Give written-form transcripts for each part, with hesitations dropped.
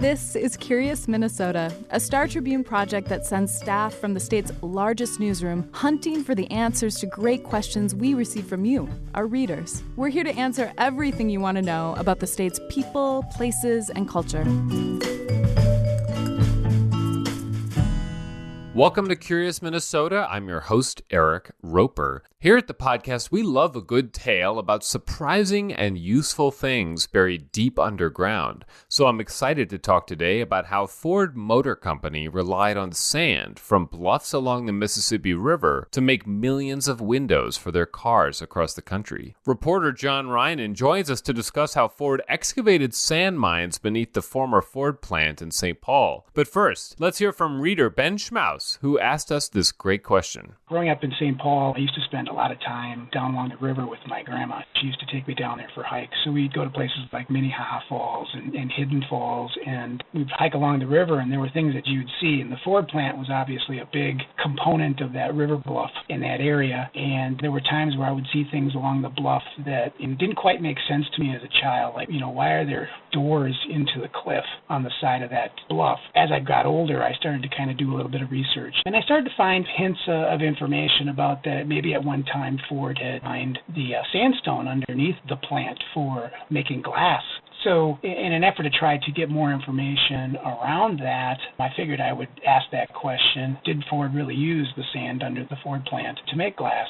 This is Curious Minnesota, a Star Tribune project that sends staff from the state's largest newsroom hunting for the answers to great questions we receive from you, our readers. We're here to answer everything you want to know about the state's people, places, and culture. Welcome to Curious Minnesota. I'm your host, Eric Roper. Here at the podcast, we love a good tale about surprising and useful things buried deep underground. So I'm excited to talk today about how Ford Motor Company relied on sand from bluffs along the Mississippi River to make millions of windows for their cars across the country. Reporter John Reinan joins us to discuss how Ford excavated sand mines beneath the former Ford plant in St. Paul. But first, let's hear from reader Ben Schmaus, who asked us this great question. Growing up in St. Paul, I used to spend a lot of time down along the river with my grandma. She used to take me down there for hikes. So we'd go to places like Minnehaha Falls and Hidden Falls, and we'd hike along the river, and there were things that you'd see. And the Ford plant was obviously a big component of that river bluff in that area. And there were times where I would see things along the bluff that didn't quite make sense to me as a child. Like, why are there doors into the cliff on the side of that bluff? As I got older, I started to kind of do a little bit of research. And I started to find hints of information about that maybe at one time Ford had mined the sandstone underneath the plant for making glass. So in an effort to try to get more information around that, I figured I would ask that question: did Ford really use the sand under the Ford plant to make glass?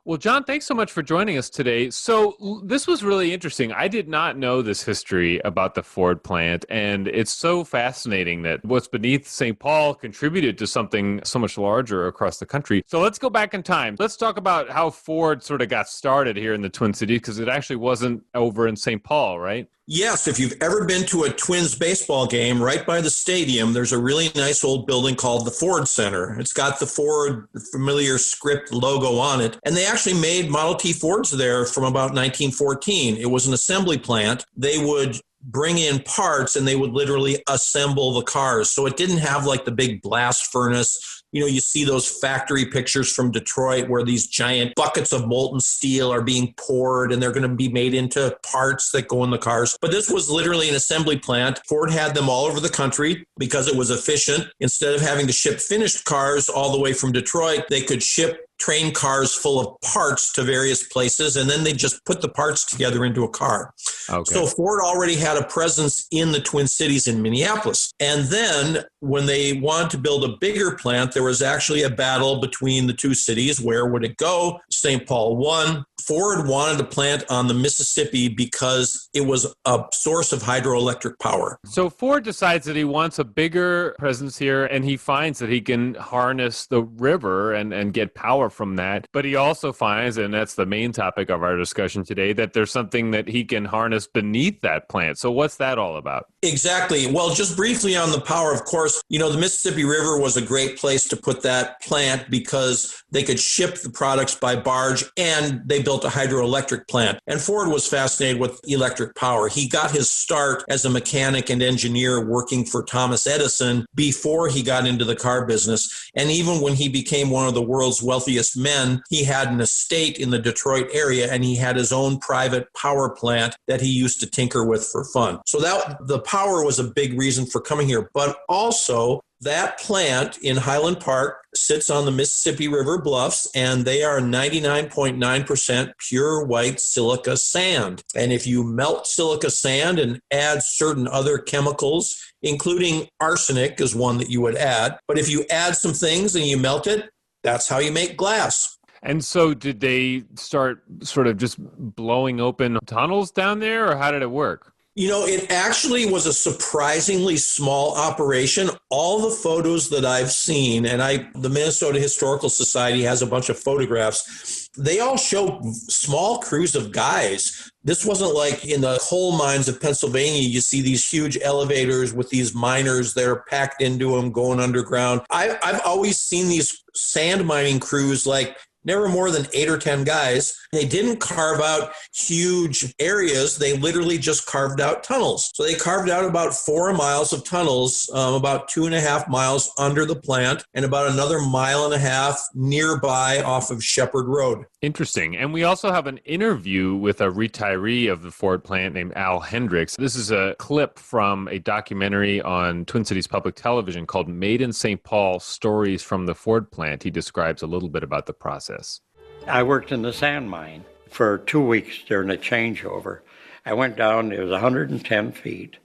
Well, John, thanks so much for joining us today. So this was really interesting. I did not know this history about the Ford plant, and it's so fascinating that what's beneath St. Paul contributed to something so much larger across the country. So let's go back in time. Let's talk about how Ford sort of got started here in the Twin Cities, because it actually wasn't over in St. Paul, right? Yes, if you've ever been to a Twins baseball game, right by the stadium, there's a really nice old building called the Ford Center. It's got the Ford familiar script logo on it. And they actually made Model T Fords there from about 1914. It was an assembly plant. They would bring in parts and they would literally assemble the cars. So it didn't have like the big blast furnace. You see those factory pictures from Detroit where these giant buckets of molten steel are being poured and they're going to be made into parts that go in the cars. But this was literally an assembly plant. Ford had them all over the country because it was efficient. Instead of having to ship finished cars all the way from Detroit, they could ship train cars full of parts to various places, and then they just put the parts together into a car. Okay. So Ford already had a presence in the Twin Cities in Minneapolis. And then when they wanted to build a bigger plant, there was actually a battle between the two cities. Where would it go? St. Paul won. Ford wanted a plant on the Mississippi because it was a source of hydroelectric power. So Ford decides that he wants a bigger presence here, and he finds that he can harness the river and get power from that. But he also finds, and that's the main topic of our discussion today, that there's something that he can harness beneath that plant. So what's that all about? Exactly. Well, just briefly on the power, of course, the Mississippi River was a great place to put that plant because they could ship the products by barge, and they built a hydroelectric plant. And Ford was fascinated with electric power. He got his start as a mechanic and engineer working for Thomas Edison before he got into the car business. And even when he became one of the world's wealthiest men, he had an estate in the Detroit area, and he had his own private power plant that he used to tinker with for fun. So that the power was a big reason for coming here. But also, that plant in Highland Park sits on the Mississippi River bluffs, and they are 99.9% pure white silica sand. And if you melt silica sand and add certain other chemicals, including arsenic is one that you would add, but if you add some things and you melt it, that's how you make glass. And so did they start sort of just blowing open tunnels down there, or how did it work? It actually was a surprisingly small operation. All the photos that I've seen, and the Minnesota Historical Society has a bunch of photographs, they all show small crews of guys. This wasn't like in the coal mines of Pennsylvania, you see these huge elevators with these miners that are packed into them going underground. I've always seen these sand mining crews like never more than 8 or 10 guys. They didn't carve out huge areas. They literally just carved out tunnels. So they carved out about 4 miles of tunnels, about 2.5 miles under the plant, and about another 1.5 miles nearby off of Shepherd Road. Interesting. And we also have an interview with a retiree of the Ford plant named Al Hendricks. This is a clip from a documentary on Twin Cities Public Television called Made in St. Paul, Stories from the Ford Plant. He describes a little bit about the process. I worked in the sand mine for 2 weeks during a changeover. I went down, it was 110 feet.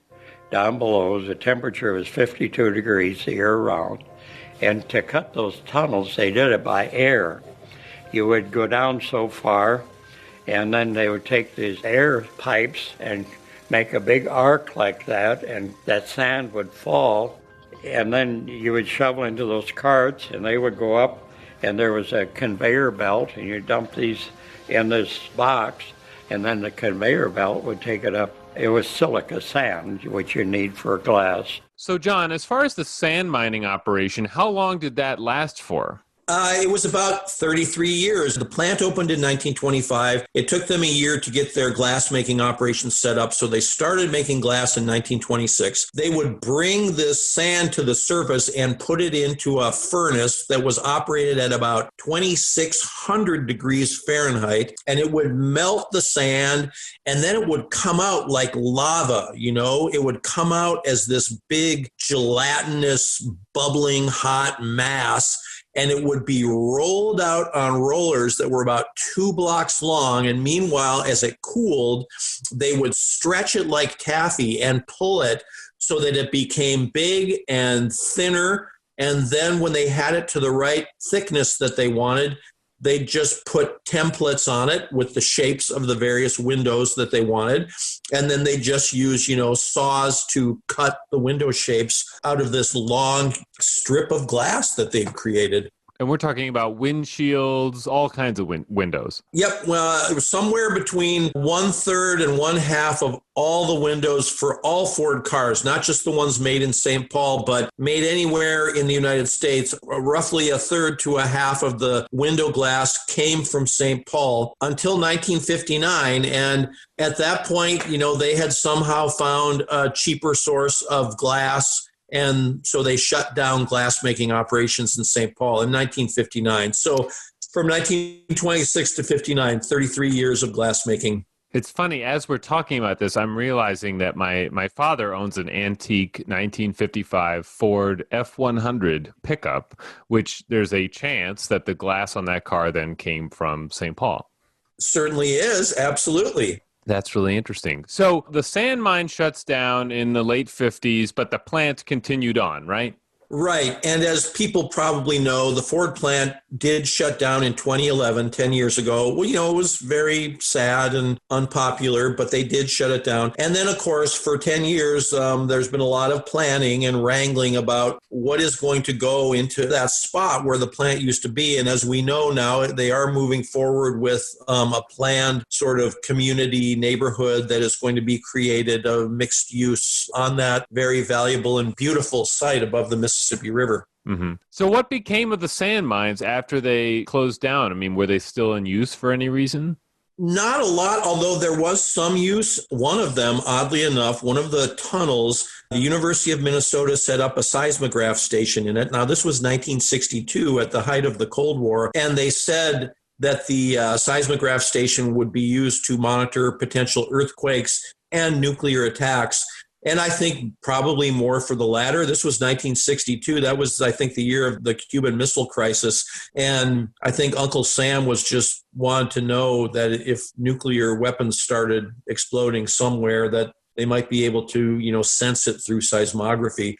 Down below, the temperature was 52 degrees the year round. And to cut those tunnels, they did it by air. You would go down so far, and then they would take these air pipes and make a big arc like that, and that sand would fall, and then you would shovel into those carts, and they would go up, and there was a conveyor belt, and you dump these in this box, and then the conveyor belt would take it up. It was silica sand, which you need for glass. So, John, as far as the sand mining operation, how long did that last for? It was about 33 years. The plant opened in 1925. It took them a year to get their glass-making operation set up, so they started making glass in 1926. They would bring this sand to the surface and put it into a furnace that was operated at about 2,600 degrees Fahrenheit, and it would melt the sand, and then it would come out like lava, It would come out as this big, gelatinous, bubbling hot mass, and it would be rolled out on rollers that were about 2 blocks long. And meanwhile, as it cooled, they would stretch it like taffy and pull it so that it became big and thinner. And then when they had it to the right thickness that they wanted, they just put templates on it with the shapes of the various windows that they wanted. And then they just use, saws to cut the window shapes out of this long strip of glass that they've created. And we're talking about windshields, all kinds of windows. Yep. Well, it was somewhere between 1/3 and 1/2 of all the windows for all Ford cars, not just the ones made in St. Paul, but made anywhere in the United States. Roughly 1/3 to 1/2 of the window glass came from St. Paul until 1959. And at that point, they had somehow found a cheaper source of glass. And so they shut down glass-making operations in St. Paul in 1959. So from 1926 to 59, 33 years of glass-making. It's funny, as we're talking about this, I'm realizing that my father owns an antique 1955 Ford F-100 pickup, which there's a chance that the glass on that car then came from St. Paul. Certainly is, absolutely. That's really interesting. So the sand mine shuts down in the late 50s, but the plant continued on, right? Right. And as people probably know, the Ford plant did shut down in 2011, 10 years ago. Well, it was very sad and unpopular, but they did shut it down. And then, of course, for 10 years, there's been a lot of planning and wrangling about what is going to go into that spot where the plant used to be. And as we know now, they are moving forward with a planned sort of community neighborhood that is going to be created of mixed use on that very valuable and beautiful site above the Mississippi River. Mm-hmm. So what became of the sand mines after they closed down? I mean, were they still in use for any reason? Not a lot, although there was some use. One of them, oddly enough, one of the tunnels, the University of Minnesota set up a seismograph station in it. Now, this was 1962 at the height of the Cold War, and they said that the seismograph station would be used to monitor potential earthquakes and nuclear attacks. And I think probably more for the latter. This was 1962. That was, I think, the year of the Cuban Missile Crisis. And I think Uncle Sam was just wanted to know that if nuclear weapons started exploding somewhere, that they might be able to, sense it through seismography.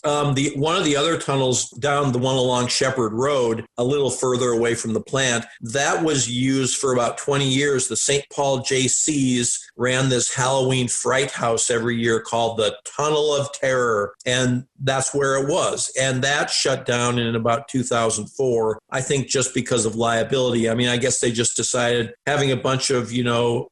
One of the other tunnels down the one along Shepherd Road, a little further away from the plant, that was used for about 20 years. The St. Paul JCs ran this Halloween fright house every year called the Tunnel of Terror, and that's where it was. And that shut down in about 2004, I think just because of liability. I mean, I guess they just decided having a bunch of,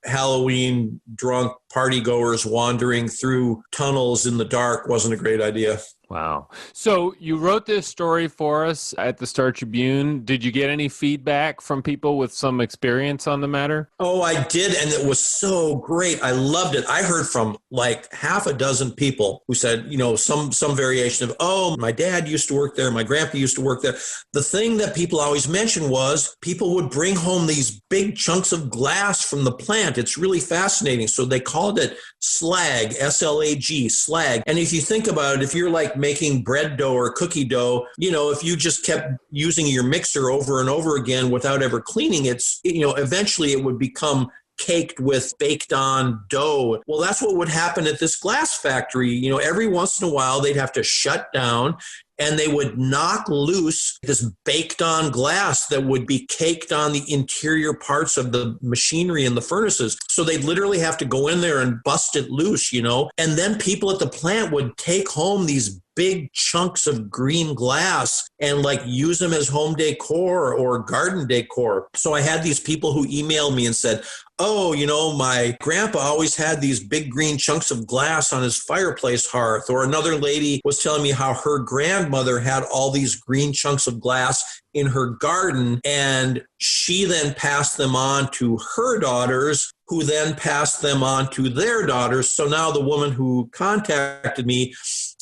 Halloween drunk partygoers wandering through tunnels in the dark wasn't a great idea. Wow. So you wrote this story for us at the Star Tribune. Did you get any feedback from people with some experience on the matter? Oh, I did. And it was so great. I loved it. I heard from like half a dozen people who said, some variation of, oh, my dad used to work there. My grandpa used to work there. The thing that people always mentioned was people would bring home these big chunks of glass from the plant. It's really fascinating. So they called it slag, S-L-A-G, slag. And if you think about it, if you're like making bread dough or cookie dough, if you just kept using your mixer over and over again without ever cleaning it, eventually it would become caked with baked on dough. Well, that's what would happen at this glass factory. Every once in a while they'd have to shut down and they would knock loose this baked on glass that would be caked on the interior parts of the machinery in the furnaces. So they'd literally have to go in there and bust it loose, and then people at the plant would take home these big chunks of green glass and like use them as home decor or garden decor. So I had these people who emailed me and said, oh, my grandpa always had these big green chunks of glass on his fireplace hearth. Or another lady was telling me how her grandmother had all these green chunks of glass in her garden, and she then passed them on to her daughters, who then passed them on to their daughters. So now the woman who contacted me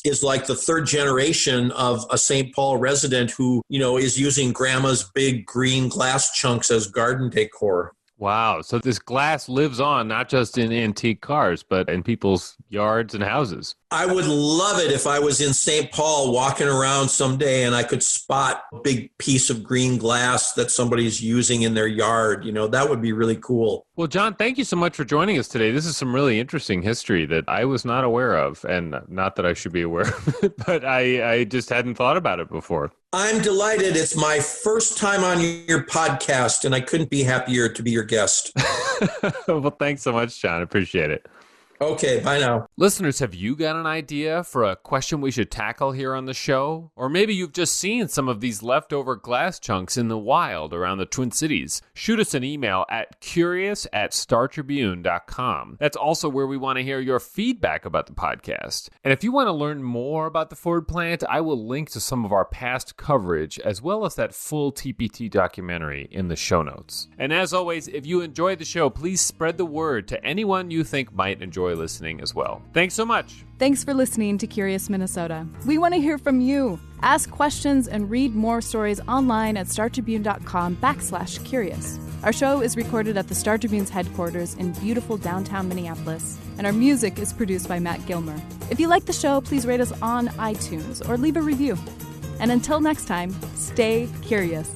is like the third generation of a St. Paul resident who, is using grandma's big green glass chunks as garden decor. Wow. So this glass lives on not just in antique cars, but in people's yards and houses. I would love it if I was in St. Paul walking around someday and I could spot a big piece of green glass that somebody's using in their yard. That would be really cool. Well, John, thank you so much for joining us today. This is some really interesting history that I was not aware of, and not that I should be aware of it, but I just hadn't thought about it before. I'm delighted. It's my first time on your podcast, and I couldn't be happier to be your guest. Well, thanks so much, John. I appreciate it. Okay, bye now. Listeners, have you got an idea for a question we should tackle here on the show? Or maybe you've just seen some of these leftover glass chunks in the wild around the Twin Cities. Shoot us an email at curious@startribune.com. That's also where we want to hear your feedback about the podcast. And if you want to learn more about the Ford plant, I will link to some of our past coverage, as well as that full TPT documentary in the show notes. And as always, if you enjoyed the show, please spread the word to anyone you think might enjoy listening as well. Thanks so much. Thanks for listening to Curious Minnesota. We want to hear from you. Ask questions and read more stories online at startribune.com/curious. Our show is recorded at the Star Tribune's headquarters in beautiful downtown Minneapolis, and our music is produced by Matt Gilmer. If you like the show, please rate us on iTunes or leave a review. And until next time, stay curious.